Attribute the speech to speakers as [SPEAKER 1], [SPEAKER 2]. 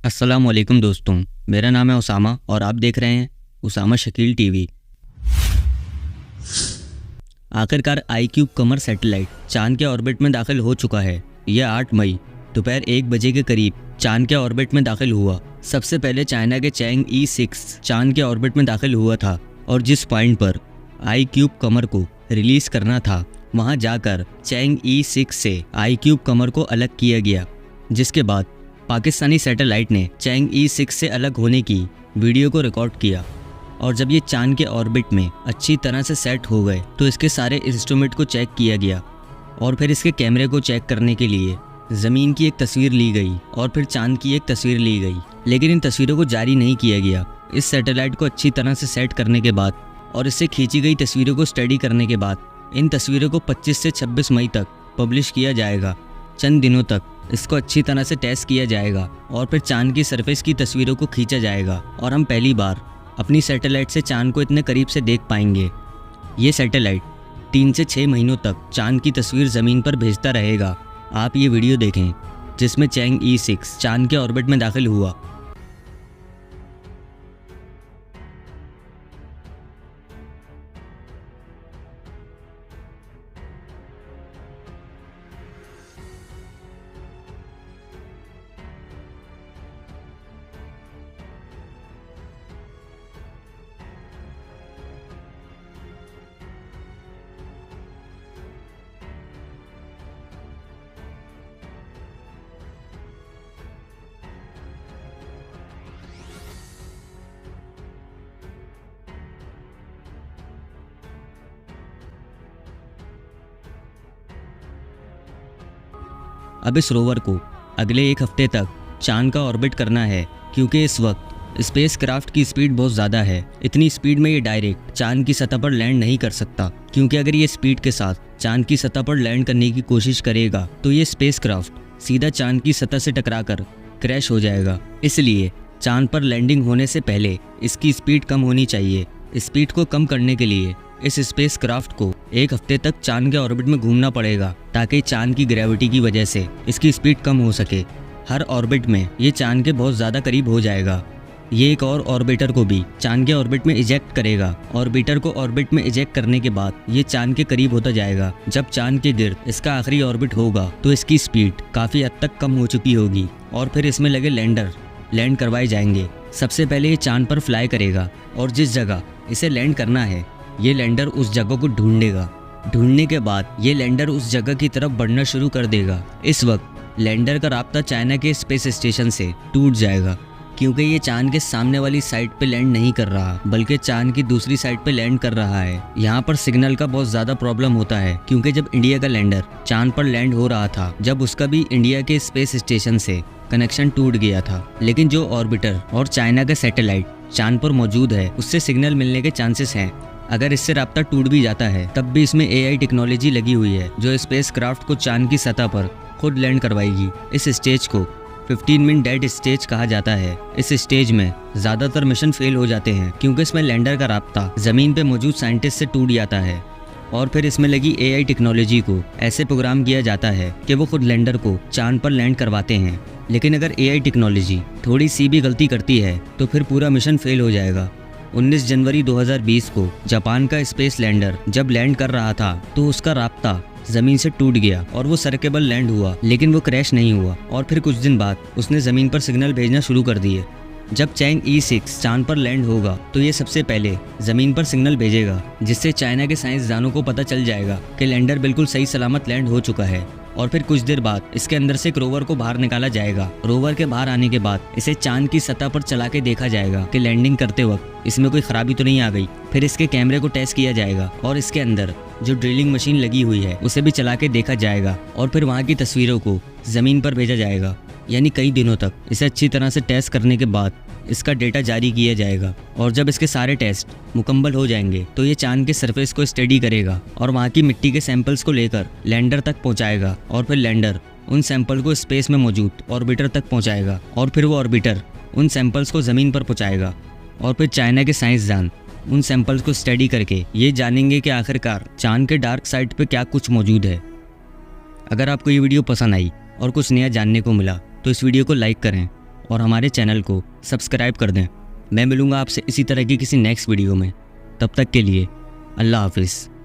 [SPEAKER 1] अस्सलामुअलैकुम दोस्तों, मेरा नाम है उसामा और आप देख रहे हैं उसामा शकील टीवी। आखिरकार IQ कमर सैटेलाइट चांद के ऑर्बिट में दाखिल हो चुका है। यह 8 मई दोपहर 1 बजे के करीब चांद के ऑर्बिट में दाखिल हुआ। सबसे पहले चाइना के चैंग E6 चांद के ऑर्बिट में दाखिल हुआ था और जिस पॉइंट पर IQ कमर को रिलीज करना था वहां जाकर चैंग E6 से IQ कमर को अलग किया गया, जिसके बाद पाकिस्तानी सैटेलाइट ने चैंग E6 से अलग होने की वीडियो को रिकॉर्ड किया और जब ये चांद के ऑर्बिट में अच्छी तरह से सेट हो गए तो इसके सारे इंस्ट्रूमेंट को चेक किया गया और फिर इसके कैमरे को चेक करने के लिए ज़मीन की एक तस्वीर ली गई और फिर चांद की एक तस्वीर ली गई, लेकिन इन तस्वीरों को जारी नहीं किया गया। इस सैटेलाइट को अच्छी तरह से सेट करने के बाद और इससे खींची गई तस्वीरों को स्टडी करने के बाद इन तस्वीरों को 25 से 26 मई तक पब्लिश किया जाएगा। चंद दिनों तक इसको अच्छी तरह से टेस्ट किया जाएगा और फिर चांद की सरफेस की तस्वीरों को खींचा जाएगा और हम पहली बार अपनी सैटेलाइट से चांद को इतने करीब से देख पाएंगे। ये सैटेलाइट 3 से 6 महीनों तक चांद की तस्वीर ज़मीन पर भेजता रहेगा। आप ये वीडियो देखें जिसमें चैंग E6 चांद के ऑर्बिट में दाखिल हुआ। अब इस रोवर को अगले 1 हफ्ते तक चांद का ऑर्बिट करना है, क्योंकि इस वक्त स्पेस क्राफ्ट की स्पीड बहुत ज़्यादा है। इतनी स्पीड में ये डायरेक्ट चांद की सतह पर लैंड नहीं कर सकता, क्योंकि अगर ये स्पीड के साथ चांद की सतह पर लैंड करने की कोशिश करेगा तो ये स्पेस क्राफ्ट सीधा चांद की सतह से टकराकर क्रैश हो जाएगा। इसलिए चांद पर लैंडिंग होने से पहले इसकी स्पीड कम होनी चाहिए। स्पीड को कम करने के लिए इस स्पेस क्राफ्ट को 1 हफ्ते तक चांद के ऑर्बिट में घूमना पड़ेगा, ताकि चांद की ग्रेविटी की वजह से इसकी स्पीड कम हो सके। हर ऑर्बिट में ये चांद के बहुत ज़्यादा करीब हो जाएगा। ये एक और ऑर्बिटर को भी चांद के ऑर्बिट में इजेक्ट करेगा। ऑर्बिटर को ऑर्बिट में इजेक्ट करने के बाद ये चांद के करीब होता जाएगा। जब चांद के गिर्द इसका आखिरी ऑर्बिट होगा तो इसकी स्पीड काफ़ी हद तक कम हो चुकी होगी और फिर इसमें लगे लैंडर लैंड करवाए जाएंगे। सबसे पहले ये चांद पर फ्लाई करेगा और जिस जगह इसे लैंड करना है ये लैंडर उस जगह को ढूंढेगा। ढूंढने के बाद ये लैंडर उस जगह की तरफ बढ़ना शुरू कर देगा। इस वक्त लैंडर का राब्ता चाइना के स्पेस स्टेशन से टूट जाएगा, क्योंकि ये चांद के सामने वाली साइड पे लैंड नहीं कर रहा, बल्कि चांद की दूसरी साइड पे लैंड कर रहा है। यहाँ पर सिग्नल का बहुत ज़्यादा प्रॉब्लम होता है, क्योंकि जब इंडिया का लैंडर चांद पर लैंड हो रहा था, जब उसका भी इंडिया के स्पेस स्टेशन से कनेक्शन टूट गया था, लेकिन जो ऑर्बिटर और चाइना का सैटेलाइट चांद पर मौजूद है उससे सिग्नल मिलने के चांसेस हैं। अगर इससे राब्ता टूट भी जाता है तब भी इसमें AI टेक्नोलॉजी लगी हुई है, जो स्पेस क्राफ्ट को चांद की सतह पर खुद लैंड करवाएगी। इस स्टेज को 15 मिनट डेड स्टेज कहा जाता है। इस स्टेज में ज़्यादातर मिशन फेल हो जाते हैं, क्योंकि इसमें लैंडर का राब्ता ज़मीन पे मौजूद साइंटिस्ट से टूट जाता है और फिर इसमें लगी AI टेक्नोलॉजी को ऐसे प्रोग्राम किया जाता है कि वो खुद लैंडर को चांद पर लैंड करवाते हैं। लेकिन अगर AI टेक्नोलॉजी थोड़ी सी भी गलती करती है तो फिर पूरा मिशन फेल हो जाएगा। 19 जनवरी 2020 को जापान का स्पेस लैंडर जब लैंड कर रहा था तो उसका राब्ता ज़मीन से टूट गया और वो सर्केबल लैंड हुआ, लेकिन वो क्रैश नहीं हुआ और फिर कुछ दिन बाद उसने ज़मीन पर सिग्नल भेजना शुरू कर दिए। जब चैंग E6 चांद पर लैंड होगा तो ये सबसे पहले ज़मीन पर सिग्नल भेजेगा, जिससे चाइना के साइंसदानों को पता चल जाएगा कि लैंडर बिल्कुल सही सलामत लैंड हो चुका है। और फिर कुछ देर बाद इसके अंदर से एक रोवर को बाहर निकाला जाएगा। रोवर के बाहर आने के बाद इसे चांद की सतह पर चला के देखा जाएगा कि लैंडिंग करते वक्त इसमें कोई खराबी तो नहीं आ गई। फिर इसके कैमरे को टेस्ट किया जाएगा और इसके अंदर जो ड्रिलिंग मशीन लगी हुई है उसे भी चला के देखा जाएगा और फिर वहाँ की तस्वीरों को ज़मीन पर भेजा जाएगा। यानी कई दिनों तक इसे अच्छी तरह से टेस्ट करने के बाद इसका डेटा जारी किया जाएगा और जब इसके सारे टेस्ट मुकम्मल हो जाएंगे तो ये चांद के सरफेस को स्टडी करेगा और वहाँ की मिट्टी के सैंपल्स को लेकर लैंडर तक पहुँचाएगा और फिर लैंडर उन सैंपल को स्पेस में मौजूद ऑर्बिटर तक पहुँचाएगा और फिर वो ऑर्बिटर उन सैंपल्स को ज़मीन पर पहुँचाएगा और फिर चाइना के साइंसदान उन सैंपल्स को स्टडी करके ये जानेंगे कि आखिरकार चांद के डार्क साइड पे क्या कुछ मौजूद है। अगर आपको ये वीडियो पसंद आई और कुछ नया जानने को मिला तो इस वीडियो को लाइक करें और हमारे चैनल को सब्सक्राइब कर दें। मैं मिलूँगा आपसे इसी तरह की किसी नेक्स्ट वीडियो में। तब तक के लिए अल्लाह हाफिज़।